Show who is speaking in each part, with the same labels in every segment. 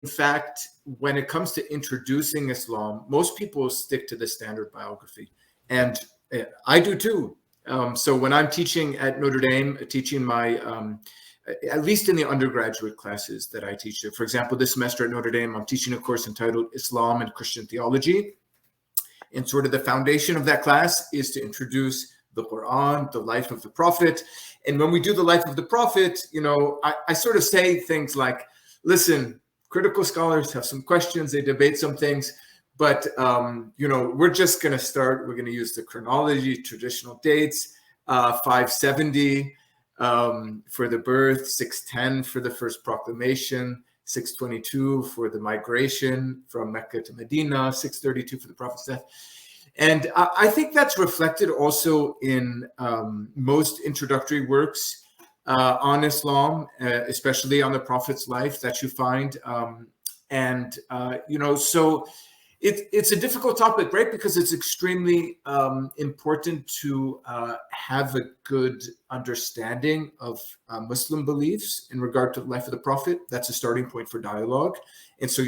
Speaker 1: in fact, when it comes to introducing Islam, most people stick to the standard biography. And I do too. So when I'm teaching at Notre Dame, teaching my, at least in the undergraduate classes that I teach, for example, this semester at Notre Dame, I'm teaching a course entitled Islam and Christian Theology. And sort of the foundation of that class is to introduce the Quran, the life of the Prophet. And when we do the life of the Prophet, I sort of say things like, listen, critical scholars have some questions, they debate some things, but we're just going to start. We're going to use the chronology, traditional dates, 570 for the birth, 610 for the first proclamation, 622 for the migration from Mecca to Medina, 632 for the Prophet's death. And I think that's reflected also in most introductory works on Islam, especially on the Prophet's life that you find. So it's a difficult topic, right? Because it's extremely important to have a good understanding of Muslim beliefs in regard to the life of the Prophet. That's a starting point for dialogue. And so,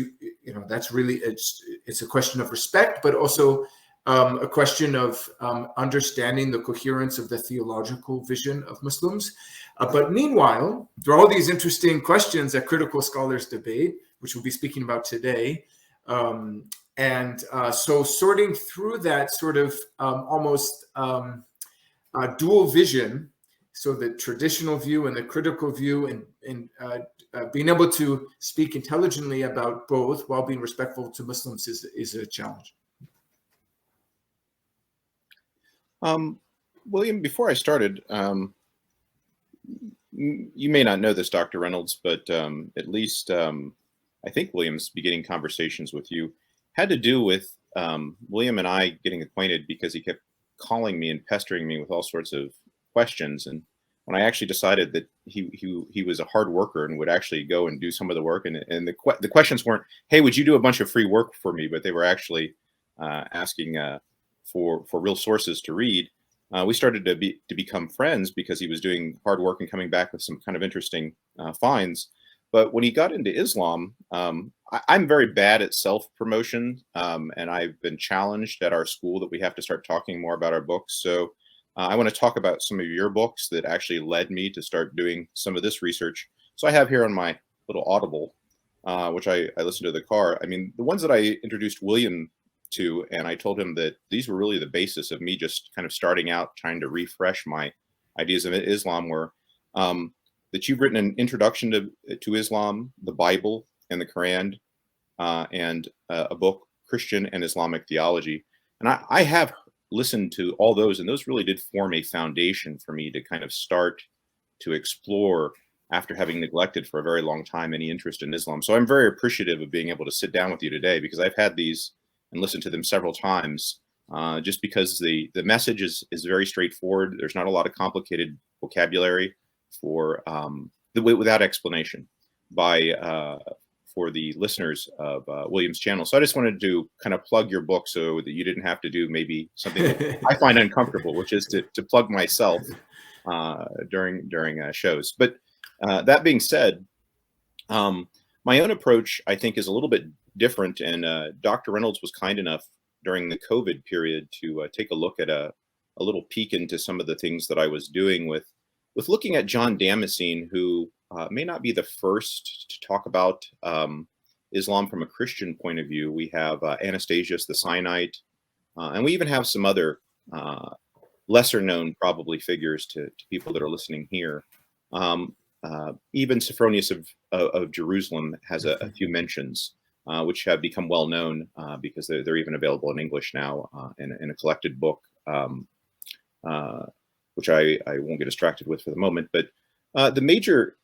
Speaker 1: that's really, it's a question of respect, but also a question of understanding the coherence of the theological vision of Muslims. But meanwhile, there are all these interesting questions that critical scholars debate, which we'll be speaking about today. So sorting through that sort of almost dual vision, so the traditional view and the critical view, and being able to speak intelligently about both while being respectful to Muslims is a challenge.
Speaker 2: William, before I started, you may not know this, Dr. Reynolds, but at least I think William's beginning conversations with you had to do with William and I getting acquainted because he kept calling me and pestering me with all sorts of questions. And when I actually decided that he was a hard worker and would actually go and do some of the work, and the questions weren't, hey, would you do a bunch of free work for me? But they were actually asking for real sources to read. We started to become friends because he was doing hard work and coming back with some kind of interesting finds. But when he got into Islam, I'm very bad at self-promotion, and I've been challenged at our school that we have to start talking more about our books. So I want to talk about some of your books that actually led me to start doing some of this research. So I have here on my little Audible, which I listen to in the car. I mean, the ones that I introduced William to, and I told him that these were really the basis of me just kind of starting out trying to refresh my ideas of Islam, were that you've written an introduction to Islam, the Bible and the Quran, and a book, Christian and Islamic Theology. And I have listened to all those, and those really did form a foundation for me to kind of start to explore after having neglected for a very long time any interest in Islam. So I'm very appreciative of being able to sit down with you today, because I've had these and listened to them several times, just because the message is very straightforward. There's not a lot of complicated vocabulary without explanation for the listeners of William's channel. So I just wanted to kind of plug your book so that you didn't have to do maybe something that I find uncomfortable, which is to plug myself during shows. But that being said, my own approach, I think, is a little bit different. And Dr. Reynolds was kind enough during the COVID period to take a look at a little peek into some of the things that I was doing with looking at John Damascene, who may not be the first to talk about Islam from a Christian point of view. We have Anastasius the Sinite, and we even have some other lesser known probably figures to people that are listening here. Even Sophronius of Jerusalem has a few mentions, which have become well known because they're even available in English now in a collected book, which I won't get distracted with for the moment. But the major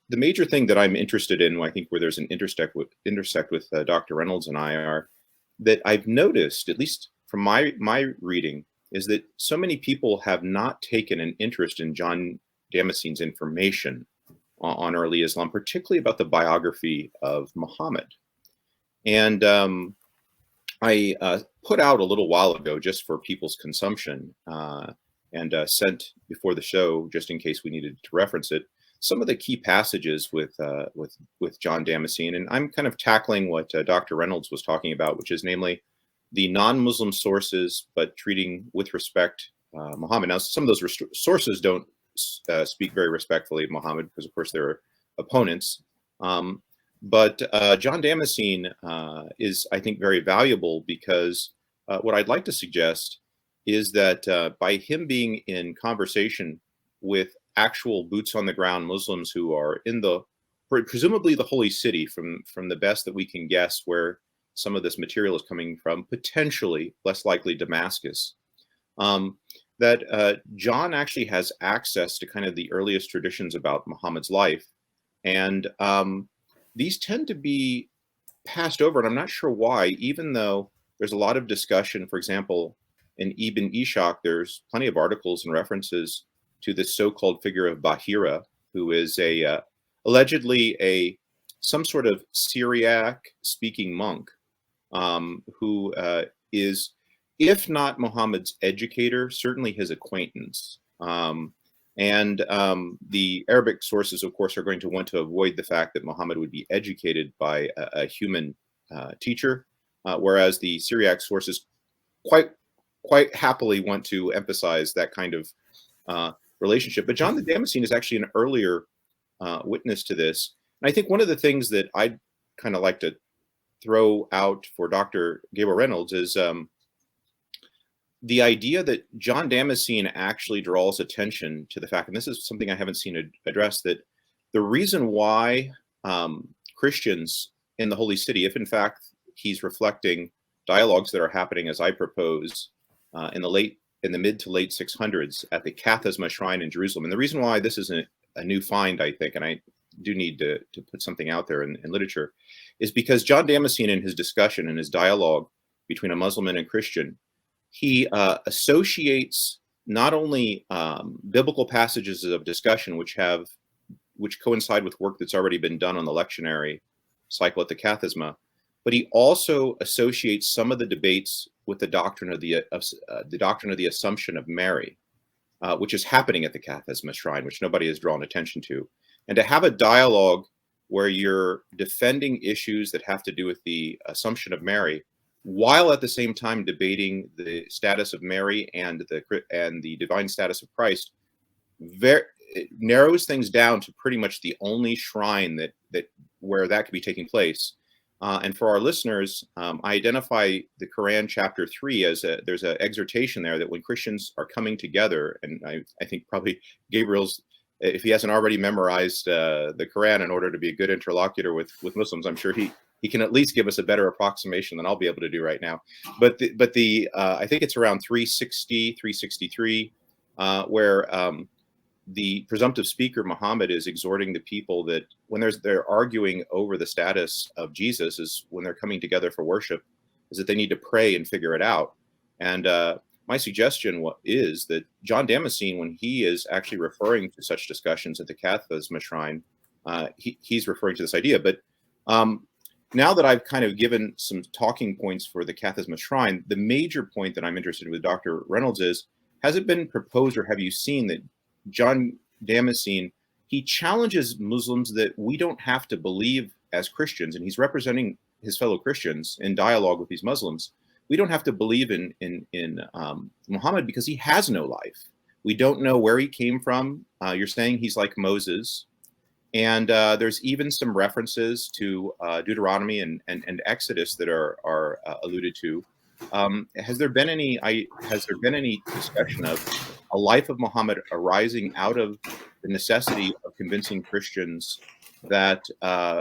Speaker 2: thing that I'm interested in, I think where there's an intersect with Dr. Reynolds and I, are that I've noticed, at least from my reading, is that so many people have not taken an interest in John Damascene's information on early Islam, particularly about the biography of Muhammad. And I put out a little while ago, just for people's consumption, and sent before the show, just in case we needed to reference it, some of the key passages with John Damascene, and I'm kind of tackling what Dr. Reynolds was talking about, which is namely the non-Muslim sources, but treating with respect Muhammad. Now, some of those sources don't speak very respectfully of Muhammad because, of course, they're opponents. But John Damascene is, I think, very valuable because what I'd like to suggest is that by him being in conversation with actual boots on the ground Muslims who are in presumably the holy city, from the best that we can guess where some of this material is coming from, potentially less likely Damascus, that John actually has access to kind of the earliest traditions about Muhammad's life. And these tend to be passed over, and I'm not sure why, even though there's a lot of discussion. For example, in Ibn Ishaq, there's plenty of articles and references to this so-called figure of Bahira, who is allegedly some sort of Syriac-speaking monk who is, if not Muhammad's educator, certainly his acquaintance. And the Arabic sources, of course, are going to want to avoid the fact that Muhammad would be educated by a human teacher, whereas the Syriac sources quite happily want to emphasize that kind of relationship. But John the Damascene is actually an earlier witness to this. And I think one of the things that I'd kind of like to throw out for Dr. Gabriel Reynolds is the idea that John Damascene actually draws attention to the fact, and this is something I haven't seen addressed, that the reason why Christians in the Holy City, if in fact he's reflecting dialogues that are happening as I propose in the mid to late 600s at the Kathisma Shrine in Jerusalem, and the reason why this is a new find, I think, and I do need to put something out there in literature, is because John Damascene, in his discussion and his dialogue between a Muslim and a Christian, he associates not only biblical passages of discussion which coincide with work that's already been done on the lectionary cycle at the Kathisma, but he also associates some of the debates with the doctrine of the Assumption of Mary, which is happening at the Kathisma Shrine, which nobody has drawn attention to. And to have a dialogue where you're defending issues that have to do with the Assumption of Mary, while at the same time debating the status of Mary and the divine status of Christ, it narrows things down to pretty much the only shrine where that could be taking place. And for our listeners, I identify the Quran chapter 3 as there's an exhortation there that when Christians are coming together, and I think probably Gabriel's, if he hasn't already memorized the Quran in order to be a good interlocutor with Muslims, I'm sure he can at least give us a better approximation than I'll be able to do right now. But I think it's around 360, 363, where the presumptive speaker, Muhammad, is exhorting the people that when they're arguing over the status of Jesus, is when they're coming together for worship, is that they need to pray and figure it out. And my suggestion is that John Damascene, when he is actually referring to such discussions at the Kathisma Shrine, he's referring to this idea. But now that I've kind of given some talking points for the Kathisma Shrine, the major point that I'm interested in with Dr. Reynolds is, has it been proposed or have you seen that John Damascene, he challenges Muslims that we don't have to believe as Christians, and he's representing his fellow Christians in dialogue with these Muslims. We don't have to believe in Muhammad because he has no life. We don't know where he came from. You're saying he's like Moses. And there's even some references to Deuteronomy and Exodus that are alluded to. Has there been any discussion of a life of Muhammad arising out of the necessity of convincing Christians that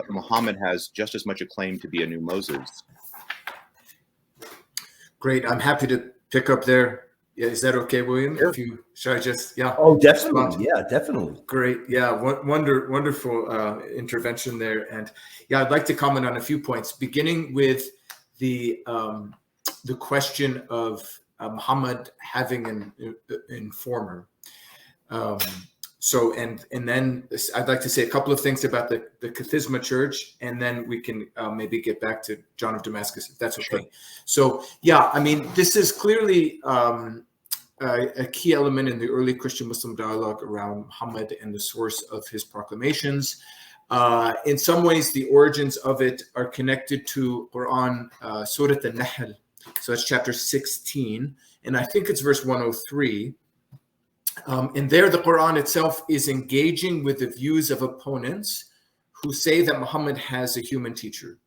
Speaker 2: Muhammad has just as much a claim to be a new Moses?
Speaker 1: Great. I'm happy to pick up there. Yeah, is that okay, William?
Speaker 3: Sure.
Speaker 1: Should I just, yeah.
Speaker 3: Oh, definitely. Yeah, definitely.
Speaker 1: Great. Yeah. Wonderful intervention there. And yeah, I'd like to comment on a few points, beginning with the question of Muhammad having an informer. So, and then I'd like to say a couple of things about the Kathisma Church, and then we can maybe get back to John of Damascus, if that's okay. Sure. So, yeah, I mean, this is clearly a key element in the early Christian-Muslim dialogue around Muhammad and the source of his proclamations. In some ways, the origins of it are connected to Quran, Surah An-Nahl. So that's chapter 16, and I think it's verse 103. And there, the Quran itself is engaging with the views of opponents who say that Muhammad has a human teacher.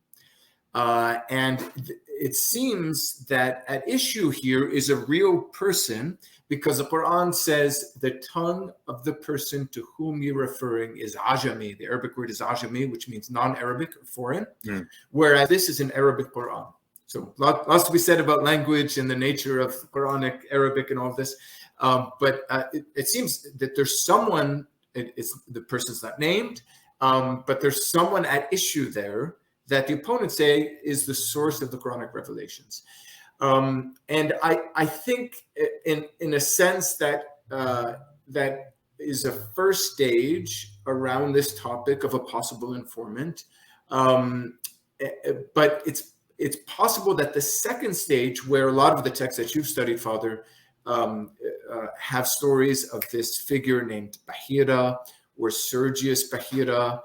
Speaker 1: And it seems that at issue here is a real person, because the Quran says the tongue of the person to whom you're referring is Ajami. The Arabic word is Ajami, which means non-Arabic or foreign, whereas this is an Arabic Quran. So lots to be said about language and the nature of Quranic Arabic and all of this. But it seems that there's someone, the person's not named, but there's someone at issue there that the opponents say is the source of the Quranic revelations. And I think in a sense that that is a first stage around this topic of a possible informant. But it's possible that the second stage, where a lot of the texts that you've studied, Father, have stories of this figure named Bahira or Sergius Bahira,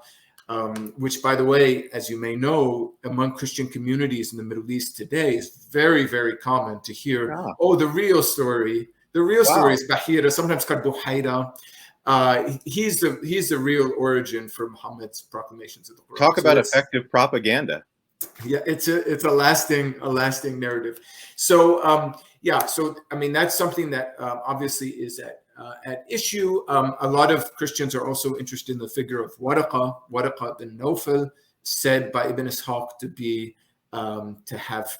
Speaker 1: which, by the way, as you may know, among Christian communities in the Middle East today is very, very common to hear, the real story. The real story is Bahira, sometimes called Buhaira. He's the real origin for Muhammad's proclamations of the Quran.
Speaker 2: Talk about effective propaganda.
Speaker 1: Yeah, it's a lasting narrative. So so I mean, that's something that obviously is at issue. A lot of Christians are also interested in the figure of Waraqa bin Nawfal, said by Ibn Ishaq to be to have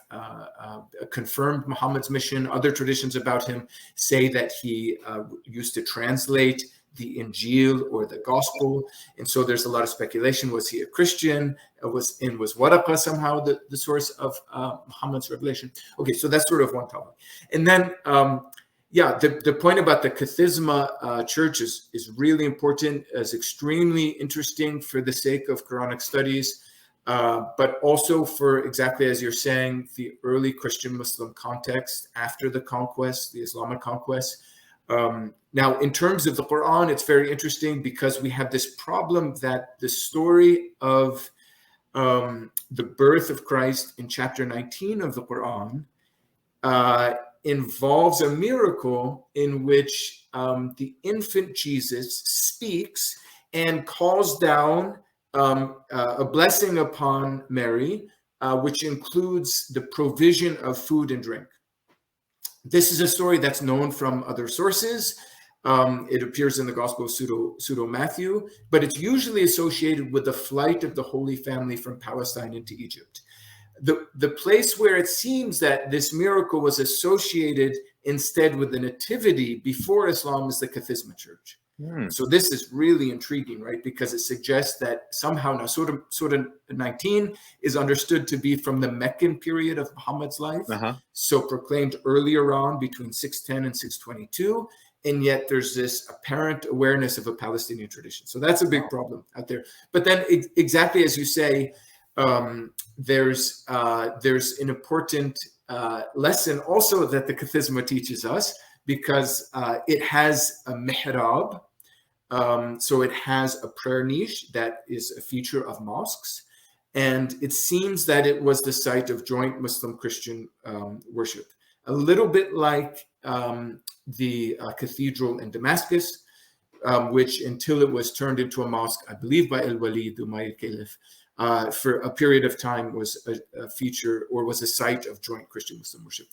Speaker 1: confirmed Muhammad's mission. Other traditions about him say that he used to translate the Injil or the Gospel, and so there's a lot of speculation. Was he a Christian? Was Waraqa somehow the source of Muhammad's revelation? Okay, so that's sort of one topic. And then, the point about the Kathisma church is really important, is extremely interesting for the sake of Quranic studies, but also for, exactly as you're saying, the early Christian-Muslim context after the conquest, the Islamic conquest. Now, in terms of the Quran, it's very interesting because we have this problem that the story of the birth of Christ in chapter 19 of the Quran involves a miracle in which the infant Jesus speaks and calls down a blessing upon Mary, which includes the provision of food and drink. This is a story that's known from other sources. It appears in the Gospel of Pseudo-Matthew, but it's usually associated with the flight of the Holy Family from Palestine into Egypt. The place where it seems that this miracle was associated instead with the Nativity before Islam is the Kathisma Church. So this is really intriguing, right? Because it suggests that somehow now Surah 19 is understood to be from the Meccan period of Muhammad's life, so proclaimed earlier on between 610 and 622, and yet there's this apparent awareness of a Palestinian tradition. So that's a big problem out there. But then exactly as you say, there's an important lesson also that the Kathisma teaches us, because it has a mihrab. So it has a prayer niche that is a feature of mosques. And it seems that it was the site of joint Muslim-Christian worship. A little bit like the cathedral in Damascus, which until it was turned into a mosque, I believe by Al-Walid Umayyad Caliph, for a period of time was a feature or was a site of joint Christian Muslim worship.